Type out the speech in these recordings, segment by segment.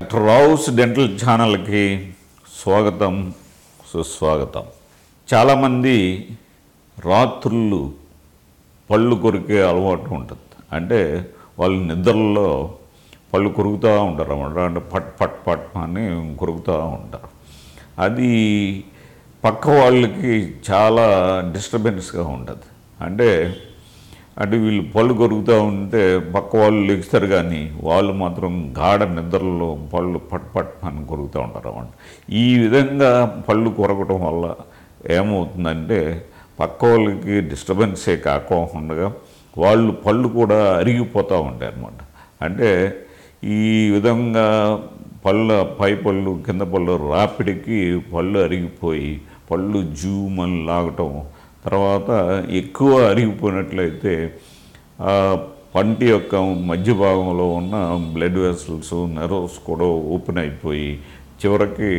Rao's dental ఛానల్కి స్వాగతం, సుస్వాగతం. చాలామంది రాత్రుళ్ళు పళ్ళు కొరికే అలవాటు ఉంటుంది. అంటే వాళ్ళు నిద్రలో పళ్ళు కొరుకుతూ ఉంటారు అన్నమాట. అంటే పట్ పట్ పట్ అని కొరుకుతూ ఉంటారు. అది పక్క వాళ్ళకి చాలా డిస్టర్బెన్స్గా ఉంటుంది. అంటే వీళ్ళు పళ్ళు కొరుకుతూ ఉంటే పక్క వాళ్ళు లెగుస్తారు, కానీ వాళ్ళు మాత్రం గాఢ నిద్రలో పళ్ళు పట్ పట్ అని కొరుకుతూ ఉంటారు అన్నమాట. ఈ విధంగా పళ్ళు కొరకటం వల్ల ఏమవుతుందంటే పక్క వాళ్ళకి డిస్టర్బెన్సే కాకుండా వాళ్ళు పళ్ళు కూడా అరిగిపోతూ ఉంటాయి అన్నమాట. అంటే ఈ విధంగా పై పళ్ళు కింద పళ్ళు రాపిడికి పళ్ళు అరిగిపోయి పళ్ళు జూమని లాగటం, తర్వాత ఎక్కువ అరిగిపోయినట్లయితే పంటి యొక్క మధ్య భాగంలో ఉన్న బ్లడ్ వెసల్స్, నెర్వ్స్ కూడా ఓపెన్ అయిపోయి చివరికి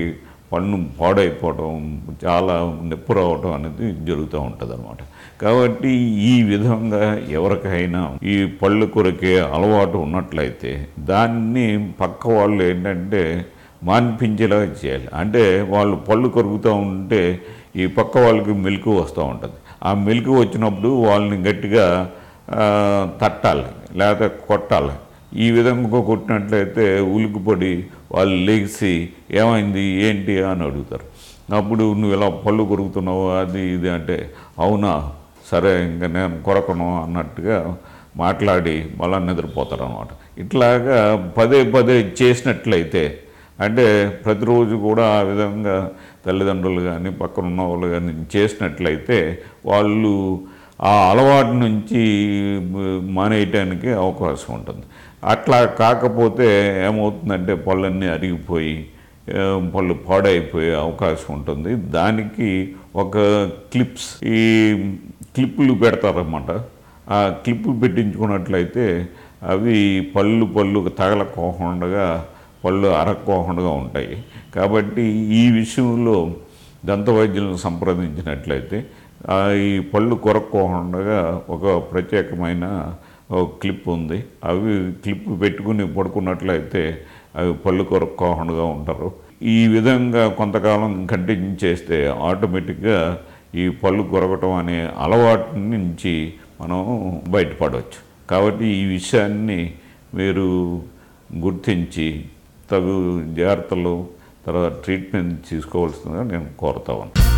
పన్ను పాడైపోవడం, చాలా నొప్పి రావడం అనేది జరుగుతూ ఉంటుంది అన్నమాట. కాబట్టి ఈ విధంగా ఎవరికైనా ఈ పళ్ళు కొరికే అలవాటు ఉన్నట్లయితే దాన్ని పక్క వాళ్ళు ఏంటంటే మాన్పించేలా చేయాలి. అంటే వాళ్ళు పళ్ళు కొరుకుతూ ఉంటే ఈ పక్క వాళ్ళకి మెలకు వస్తూ ఉంటుంది. ఆ మెలకు వచ్చినప్పుడు వాళ్ళని గట్టిగా తట్టాలి, లేకపోతే కొట్టాలి. ఈ విధంగా కొట్టినట్లయితే ఉలికిపడి వాళ్ళు లేచి ఏమైంది ఏంటి అని అడుగుతారు. అప్పుడు నువ్వు ఇలా పళ్ళు కొరుకుతున్నావు అది ఇది అంటే, అవునా సరే ఇంకా నేను కొరకను అన్నట్టుగా మాట్లాడి మళ్ళీ నిద్రపోతారు అన్నమాట. ఇట్లాగా పదే పదే చేసినట్లయితే, అంటే ప్రతిరోజు కూడా ఆ విధంగా తల్లిదండ్రులు కానీ పక్కన ఉన్న వాళ్ళు కానీ చేసినట్లయితే వాళ్ళు ఆ అలవాటు నుంచి మానేయటానికి అవకాశం ఉంటుంది. అట్లా కాకపోతే ఏమవుతుందంటే పళ్ళన్నీ అరిగిపోయి పళ్ళు పాడైపోయే అవకాశం ఉంటుంది. దానికి ఒక ఈ క్లిప్పులు పెడతారన్నమాట. ఆ క్లిప్పులు పెట్టించుకున్నట్లయితే అవి పళ్ళు తగలకోకుండా పళ్ళు అరక్కోకుండా ఉంటాయి. కాబట్టి ఈ విషయంలో దంత వైద్యులను సంప్రదించినట్లయితే ఈ పళ్ళు కొరక్కోకుండా ఒక ప్రత్యేకమైన క్లిప్ ఉంది. అవి క్లిప్ పెట్టుకుని పడుకున్నట్లయితే అవి పళ్ళు కొరక్కోకుండా ఉంటారు. ఈ విధంగా కొంతకాలం కంటిన్యూ చేస్తే ఆటోమేటిక్గా ఈ పళ్ళు కొరకటం అనే అలవాటు నుంచి మనం బయటపడవచ్చు. కాబట్టి ఈ విషయాన్ని మీరు గుర్తించి తగు జాగ్రత్తలు తర్వాత ట్రీట్మెంట్ తీసుకోవాల్సిందిగా నేను కోరుతా ఉన్నాను.